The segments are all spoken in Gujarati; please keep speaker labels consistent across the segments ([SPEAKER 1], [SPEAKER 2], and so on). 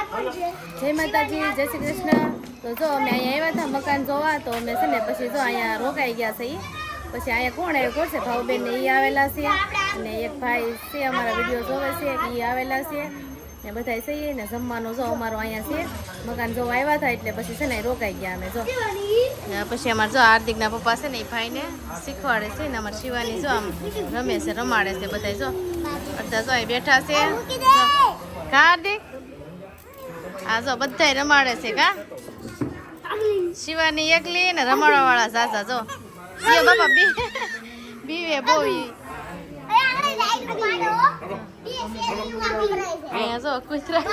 [SPEAKER 1] જય માતાજી, જય શ્રી કૃષ્ણ. તો જો અમે અહીંયા આવ્યા હતા મકાન જોવા, તો અમે છે ને પછી જો અહીંયા રોકાઈ ગયા છે. પછી અહીંયા કોણ આવ્યું કોણ છે, ભાવબેન ને એ આવેલા છે, અને એક ભાઈ છે અમારા વિડીયો જોવે છે એ આવેલા છે, ને બધા છે ને જમવાનું જો અમારું અહીંયા છે. મકાન જોવા આવ્યા હતા એટલે પછી છે ને રોકાઈ ગયા અમે. જો પછી અમારે જો હાર્દિકના પપ્પા છે ને એ ભાઈને શીખવાડે છે ને અમારે શિવાની જો આમ રમે છે, રમાડે છે બધા. જો બધા જો અહીં બેઠા છે. હાર્દિક આ જો બધા રમાડે છે. કા શિવાની એકલી ને રમાડવા વાળા સાસા જો બાપા બીવે બહુ. અહીંયા જો કૂતરા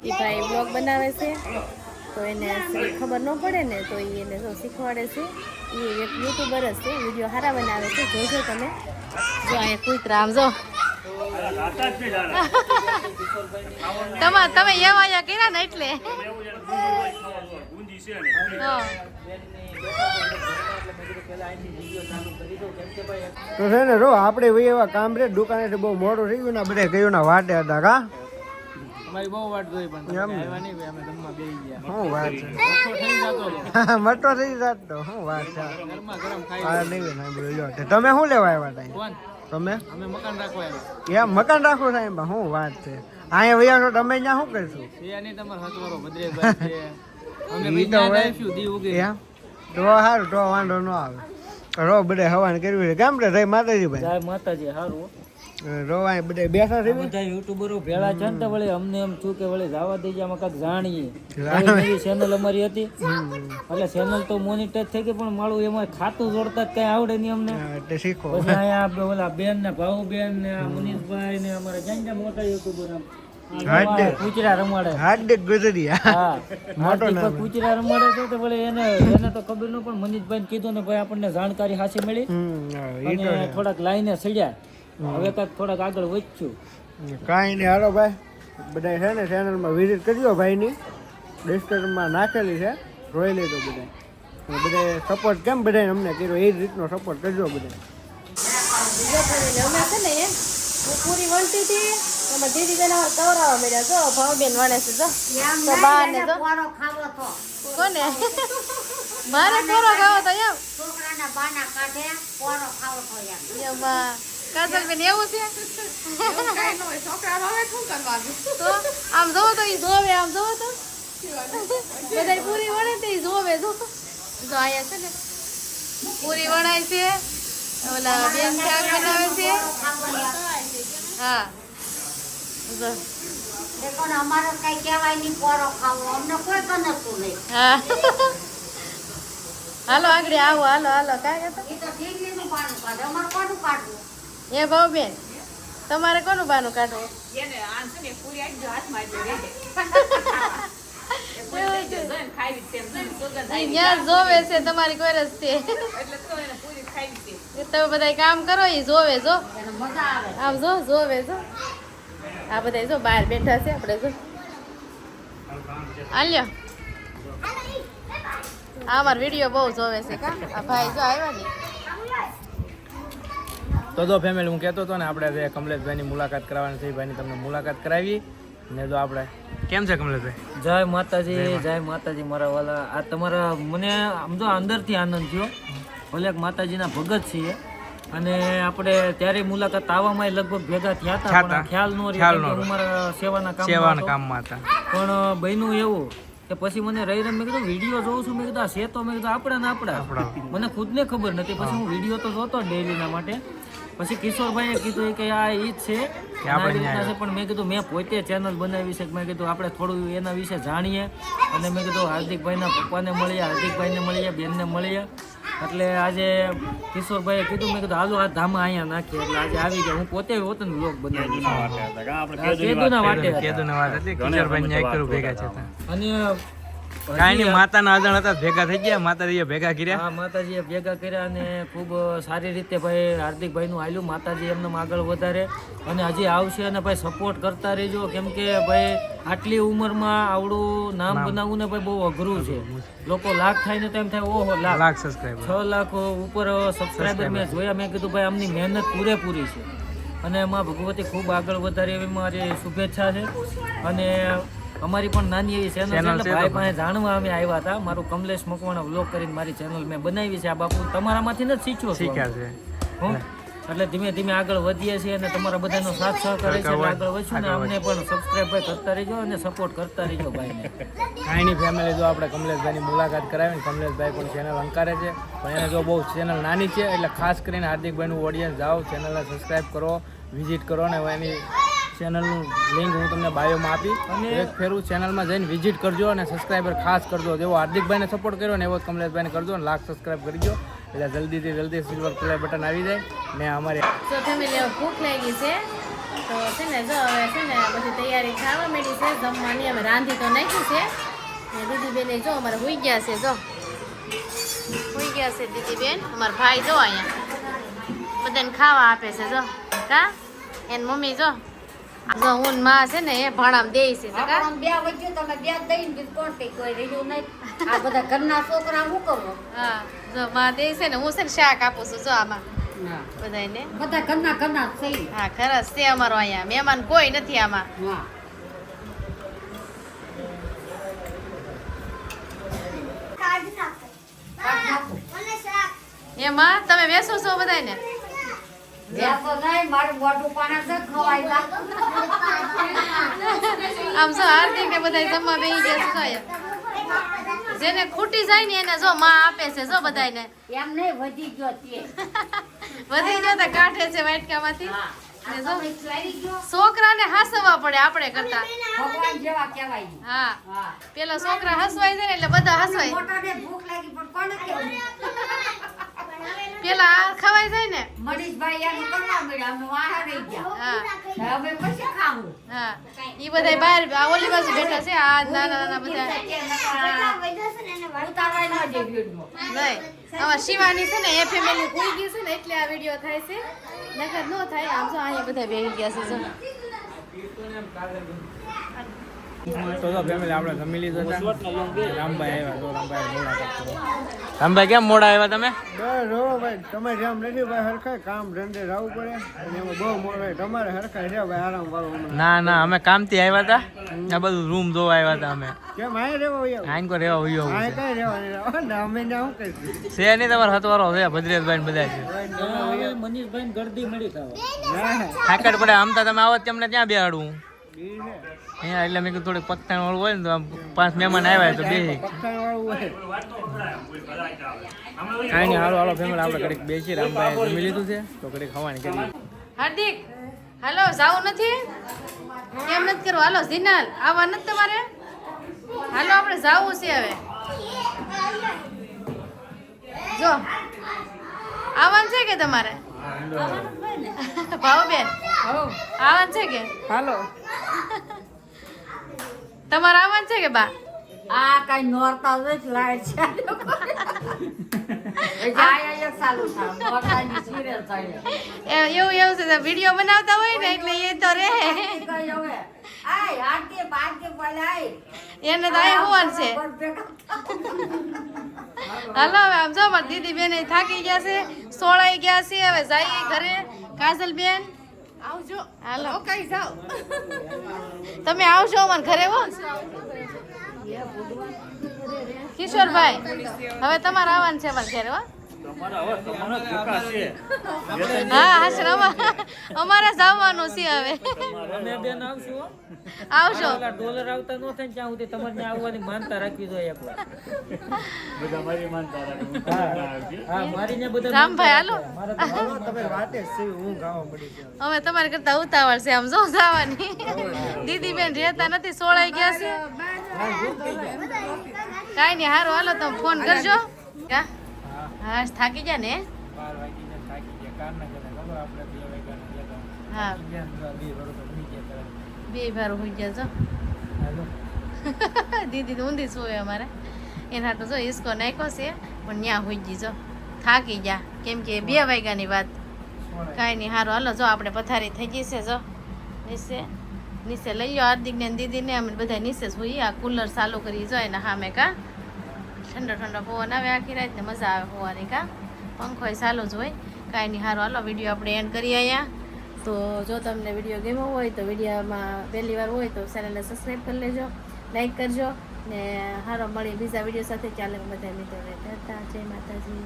[SPEAKER 1] એ ભાઈ બ્લોગ બનાવે છે, તો એને ખબર ન પડે ને તો એને જો શીખવાડે છે. એ એક યુટ્યુબર જ છે, વિડીયો સારા બનાવે છે, જોજો તમે. જો અહીંયા કૂતરા આમ જો તમે એવા અહીંયા કર્યા ને એટલે
[SPEAKER 2] તો છે ને રો આપણે એવા કામ રે દુકાને બહુ મોડું થઈ ગયું ને બધા ગયું ના વાટે હતા. કા
[SPEAKER 3] અમારી બહુ વાટ જોઈ પણ આવ્યા નહીં ભાઈ, અમે જમવા બેસી ગયા.
[SPEAKER 2] શું વાત છે, મટો થઈ જતો. શું વાત છે,
[SPEAKER 3] ગરમા ગરમ ખાઈ.
[SPEAKER 2] આ નહીં સાંભળ્યો. તમે શું લેવા આવ્યા હતા?
[SPEAKER 3] કોણ?
[SPEAKER 2] તમે
[SPEAKER 3] અમે મકાન રાખવા આવ્યા.
[SPEAKER 2] એમ મકાન રાખો સાહેબ? શું વાત છે, અહીંયા વૈયા છો તમે ત્યાં શું કરશું?
[SPEAKER 3] એ નહીં તમારો હતવારો ભદ્રેશભાઈ છે. અમે બીજા આવીશું દી ઉગે.
[SPEAKER 2] એમ તો સારું, તો વાંધો ન આવે. રો બધે હવાને કર્યું છે કેમ રે? જય માતાજી ભાઈ.
[SPEAKER 3] જય માતાજી. સારું
[SPEAKER 2] રોવા બધે બેઠા છે.
[SPEAKER 3] બધા યુટ્યુબરો ભેળા છે ને તો વળી અમને એમ છું કે વળી જવા દઈ જાય, અમે કાંઈક જાણીએ. ચેનલ અમારી હતી એટલે ચેનલ તો મોનિટાઈઝ થઈ ગઈ, પણ મારું એમાં ખાતું જોડતા જ કઈ આવડે નહીં અમને.
[SPEAKER 2] એટલે શીખો.
[SPEAKER 3] પછી અહીંયા ઓલા બેન ને ભાવુબેન ને મુનીષભાઈ ને અમારા જ્યાં મોટા યુટ્યુબર કૂચરા રમાડે.
[SPEAKER 2] હાર્દિક ગુજરિયા
[SPEAKER 3] મોટો કૂચરા રમાડે છે તો વળી એને તો ખબર ન પણ મનીષભાઈ કીધું ને ભાઈ આપણને જાણકારી હાસી મળી અને થોડાક લાઈને સડ્યા. હવે કાંઈક થોડાક આગળ વધશું.
[SPEAKER 2] કાંઈ નહીં, હાલો ભાઈ બધા છે ને ચેનલમાં વિઝિટ કરજો. ભાઈની ડિસ્ક્રિપ્શનમાં નાખેલી છે, જોઈ લેજો બધા. બધા સપોર્ટ કેમ બધાને અમને કર્યો એ જ રીતનો સપોર્ટ કરજો બધા.
[SPEAKER 1] અમે છે ને હું પૂરી વણતી હતી, એમાં દીદી બેન કવરાવા મળ્યા. જો ભાવબેન વણે છે. જો તો બા ને જો કોને મારે કોરો ખાવો તો એમ
[SPEAKER 4] છોકરાના બાના કાઢે કોરો ખાવો તો એમ
[SPEAKER 1] કાજલબેન એવું છે. તો આમ જોવો તો ઈ જોવે, આમ જોવો તો બધા પૂરી વણે તે જોવે. જો જો અહીંયા છે ને પૂરી વણાય છે, ઓલા બેન શાક બનાવે છે. હા
[SPEAKER 4] પણ અમારે કઈ કહેવાય નહીં કોરો ખાવો, અમને કોઈ ગણતું નહીં.
[SPEAKER 1] હા હાલો આગળ આવો. હાલો હાલો કાંઈ
[SPEAKER 4] એ તો ઢીંગલીનું બાનું કાઢે, અમારે કોનું કાઢવું?
[SPEAKER 1] એ ભાવબેન તમારે કોનું બાનું કાઢવું? જોવે છે તમારી કોઈ રસ્તે. તમે બધા કામ કરો એ જોવે. જો
[SPEAKER 4] મજા આવે.
[SPEAKER 1] આમ જો જોવે. જો આ બધા જો બહાર બેઠા છે. આપણે જો આલ્યો આ અમારો વિડીયો બહુ જોવે છે. કા આ ભાઈ જો આવ્યા ને
[SPEAKER 3] તો જો ફેમિલી હું કહેતો હતો ને આપણે જે કમલેશભાઈની મુલાકાત કરાવવાની છે, ભાઈની તમને મુલાકાત કરાવી ને. જો આપણે કેમ છે કમલેશભાઈ? જય માતાજી, જય માતાજી મારા વાલા. આ તમારા મને આમ જો અંદરથી આનંદ થયો. ભલે એક માતાજીના ભગત છીએ અને આપણે ત્યારે મુલાકાત આવવામાં લગભગ ભેગા થયા હતા, પણ ખ્યાલ ન રહ્યો કે મારા સેવાના કામમાં હતા. પણ બન્યું એવું કે પછી મને રહી મેં કીધું વિડીયો જોઉં છું, મેં કીધું આ છે તો મેં કીધું આપણા મને ખુદને ખબર નથી. પછી હું વિડીયો તો જોતો ડેલીના માટે. પછી કિશોરભાઈએ કીધું કે આ ઈ જ છે, પણ મેં કીધું મેં પોતે ચેનલ બનાવી છે. મેં કીધું આપણે થોડું એના વિશે જાણીએ, અને મેં કીધું હાર્દિકભાઈના પપ્પાને મળીએ, હાર્દિકભાઈને મળીએ, બેનને મળીએ. એટલે આજે કિશોરભાઈએ કીધું, મેં કીધું હાલો આ ધામા અહીંયા નાખીએ. એટલે આજે આવી ગયા. હું પોતે હોતો ને વ્લોગ બનાવી કેદુના વાટે અને
[SPEAKER 5] કાંઈ નહીં, માતાના આદણ હતા ભેગા થઈ ગયા, માતાજીએ ભેગા કર્યા.
[SPEAKER 3] હા માતાજીએ ભેગા કર્યા અને ખૂબ સારી રીતે ભાઈ હાર્દિકભાઈનું હાલ્યું. માતાજી એમને આગળ વધારે અને હજી આવશે અને ભાઈ સપોર્ટ કરતા રહેજો. કેમ કે ભાઈ આટલી ઉંમરમાં આવડું નામ બનાવવું ને ભાઈ બહુ અઘરું છે. લોકો લાખ થાય ને તો એમ થાય ઓહો લાખ સબસ્ક્રાઈબર, 6 લાખ ઉપર સબસ્ક્રાઈબર મેં જોયા. મેં કીધું ભાઈ આમની મહેનત પૂરેપૂરી છે. અને માં ભગવતી ખૂબ આગળ વધારે એવી મારી શુભેચ્છા છે. અને અમારી પણ નાની એવી ચેનલ છે એટલે ભાઈ પાસે જાણવા અમે આવ્યા હતા. મારું કમલેશ મકવાણા વ્લોગ કરીને મારી ચેનલ મેં બનાવી છે. આ બાપુ તમારામાંથી નથી શીખ્યા છે હું એટલે ધીમે ધીમે આગળ વધીએ છીએ અને તમારા બધાનો સાથ સહકાર છે એટલે આગળ વધશું ને અમને પણ સબસ્ક્રાઇબ ભાઈ કરતા રહેજો અને સપોર્ટ કરતા રહેજો ભાઈને.
[SPEAKER 5] કાંઈ નહીં ફેમિલી, જો આપણે કમલેશભાઈની મુલાકાત કરાવીને કમલેશભાઈ પણ ચેનલ અંકારે છે પણ એને જો બહુ ચેનલ નાની છે એટલે ખાસ કરીને હાર્દિકભાઈનું ઓડિયન્સ જાઓ, ચેનલને સબસ્ક્રાઈબ કરો, વિઝિટ કરો ને એની ચેનલનું લિંક હું તમને બાયોમાં આપી અને એક ફેરું ચેનલમાં જઈને વિઝિટ કરજો અને સબસ્ક્રાઈબર ખાસ કરજો. જેવો હાર્દિકભાઈને સપોર્ટ કર્યો ને એવો જ કમલેશભાઈને કરજો અને લાખ સબસ્ક્રાઈબ કરજો એટલે જલ્દીથી જલ્દી સિલ્વર પ્લે બટન આવી જાય ને અમારે
[SPEAKER 1] તો ફેમિલી ભૂખ લાગી છે તો છે ને જો હવે છે ને બધી તૈયારી થવા માંડી છે જમવાની. અમે રાંધી તો નાખી છે ને દીદીબેન જો અમારે હોઈ ગયા છે, જો હોઈ ગયા છે દીદીબેન. અમારા ભાઈ જો અહીંયા બધાને ખાવા આપે છે જો કા એન મમ્મી જો હું માં છે ને એ ભાણામાં દે છે કા
[SPEAKER 4] આમ બે વચ્ચે તમે બે દઈને બીજું કોણ કઈ કોઈ રહ્યું નહીં. આ બધા ઘરના છોકરા શું કરવું?
[SPEAKER 1] હા જો માં દે છે ને હું છે ને શાક આપું છું જો આમાં બધાને.
[SPEAKER 4] બધા ઘરના થઈ.
[SPEAKER 1] હા ખરસ છે અમારો અહીંયા મહેમાન કોઈ નથી આમાં.
[SPEAKER 4] હા
[SPEAKER 1] એમાં તમે બેસો છો બધાને?
[SPEAKER 4] મારું મોઢું પાણી છે ખવાય.
[SPEAKER 1] આમ જો હાર્દિક ને બધા જમવા બેસી ગયા છે. જેને ખૂટી જાય ને એને જો માં આપે છે જો બધાને.
[SPEAKER 4] એમ નહીં વધી ગયો તે.
[SPEAKER 1] વધી ગયો તો કાઢે છે વાટકામાંથી. ને જો
[SPEAKER 4] લાવી ગયો
[SPEAKER 1] છોકરાને હસવા પડે આપણે કરતા.
[SPEAKER 4] ભગવાન જેવા કહેવાય.
[SPEAKER 1] હા
[SPEAKER 4] હા
[SPEAKER 1] પેલો છોકરા હસવાય છે ને એટલે બધા હસવાય.
[SPEAKER 4] મોટાને ભૂખ લાગી પણ કોને કેવું?
[SPEAKER 1] પેલા આ ખવાય જાય ને.
[SPEAKER 4] મનીષભાઈ એનું કરવા મળ્યા અમે વાહા રહી ગયા.
[SPEAKER 1] હા
[SPEAKER 4] હવે પછી ખાવું.
[SPEAKER 1] હા ઈ બધા બહાર આ ઓલી બાજુ બેઠા છે. આ નાના નાના બધા
[SPEAKER 4] ઉતારવાય ન દે વિડીયો.
[SPEAKER 1] નહીં આમાં શિવાની છે ને એ ફેમિલી ભૂઈ ગઈ છે ને એટલે આ વિડીયો થાય છે. નકર ન થાય. આમ જો અહીંયા બધા બેસી ગયા છે જો.
[SPEAKER 5] તો જો ફેમિલી આપણે જમી લીધું છે. રામભાઈ આવ્યા તો રામભાઈ મુલાકાત કરો. રામભાઈ કેમ મોડા આવ્યા તમે?
[SPEAKER 2] બસ જો ભાઈ તમે જેમ નથી ભાઈ હરખાય કામ ધંધે જવું પડે અને એમાં બહુ મોડું તમારે હરખાય છે ભાઈ આરામ વાળો હમણાં.
[SPEAKER 5] ના ના અમે કામથી આવ્યા હતા. આ બધું રૂમ જોવા આવ્યા હતા અમે.
[SPEAKER 2] કેમ આય રેવા હોય
[SPEAKER 5] આઈન કો રેવા હોય
[SPEAKER 2] આય કઈ રેવા ને અમે ને શું કરીશું?
[SPEAKER 5] છે નહીં તમારો હતવારો છે ભદ્રેશભાઈ ને બધા છે.
[SPEAKER 3] મનીષભાઈ ગરદી મળી ખાવા
[SPEAKER 2] ના
[SPEAKER 5] થાકડ પડે આમ તો તમે આવો તમને ત્યાં બેહાડું
[SPEAKER 2] ઈ છે
[SPEAKER 5] અહીંયા એટલે મેં કીધું થોડીક પત્તાણ વાળું હોય ને તો આમ 5 મહેમાન આવ્યા તો બેસી
[SPEAKER 2] પક્ષાણ વાળું હોય.
[SPEAKER 5] કાંઈ નહીં હાલો હાલો ફેમિલી આપણે ઘડીક બેસી રામભાઈ જમી લીધું છે તો ઘડીક ખાવાની કરીએ.
[SPEAKER 1] હાર્દિક હાલો જાવું નથી? કેમ નથી કરવું? હાલો ઝીનાલ આવવા નથી તમારે? હાલો આપણે જાવું છે હવે. જો આવવાનું છે કે તમારે? ભાવબેન આવવાનું છે કે?
[SPEAKER 2] હાલો
[SPEAKER 1] તમારે આવવાનું છે કે બા?
[SPEAKER 4] આ કઈ નોરતા નથી લાઈટ છે. જાય એક ચાલુ થાય નોરતાની સિરિયલ થાય.
[SPEAKER 1] એવું છે વિડીયો બનાવતા હોય ને એટલે એ તો રહે.
[SPEAKER 4] કઈ હવે આય આરતી બારતી બોલાય
[SPEAKER 1] એને તો અહીં હોવાનું છે. હાલો હવે આમ જો મારી દીદી બેન થાકી ગયા છે, સોળાઈ ગયા છે. હવે જઈએ ઘરે. કાજલ બેન આવજો. હાલો કઈ જાઓ તમે આવશો અમારા ઘરે હો. કિશોરભાઈ હવે તમારે આવવાનું છે અમારા ઘરે હો. હા હાસર અમારે જવાનું છે હવે.
[SPEAKER 3] અમે બેન આવશું હો.
[SPEAKER 1] આવશો.
[SPEAKER 3] ડોલર આવતા ન થાય ને ત્યાં સુધી તમારે ત્યાં આવવાની માનતા રાખવી જોઈએ એકવાર. હા મારી ને બધા
[SPEAKER 1] રામભાઈ હાલો
[SPEAKER 2] હાલો તમે વાતે જ છે હું ગાવા મળી ગયો.
[SPEAKER 1] અમે તમારે કરતા ઉતાવળ છે આમ જો જવાની. દીદી બેન રહેતા નથી, સોળાઈ ગયા છે. કાંઈ નહીં હારું હાલો તમે ફોન કરજો. કા હા થાકી ગયા ને?
[SPEAKER 5] 12 વાગીને થાકી ગયા કારના કરે ખબર આપણે 2 વાગ્યાના લેતા
[SPEAKER 1] હા
[SPEAKER 5] બે વરોતો થઈ ગયા તરત.
[SPEAKER 1] બે ભારું હોઈ ગયા જો.
[SPEAKER 5] હાલો
[SPEAKER 1] દીદી તો ઊંધી સોય અમારે એના હાટું જો હિસકો નાખ્યો છે પણ ત્યાં હોઈ ગઈ જો. થાકી ગયા કેમ કે 2 વાગ્યાની વાત. કાંઈ નહીં હારું હાલો જો આપણે પથારી થઈ ગઈ છે જો. નીચે લઈ લો હાર્દિકને ને દીદીને અમે બધા નીચે જોઈએ. આ કુલર ચાલુ કરી જો એના સામે કા ઠંડો ઠંડો પવન આવે આખી રાત ને મજા આવે હોવાની કા. પંખો ચાલુ જ હોય. કાંઈ નહીં હારું હાલો વિડીયો આપણે એન્ડ કરીએ અહીંયા. તો જો તમને વિડીયો ગમ્યો હોય તો વિડીયોમાં પહેલી વાર હોય તો ચેનલને સબસ્ક્રાઈબ કરી લેજો, લાઈક કરજો ને હારો મળી બીજા વિડીયો સાથે. ચાલે બધા મિત્રો જય માતાજી.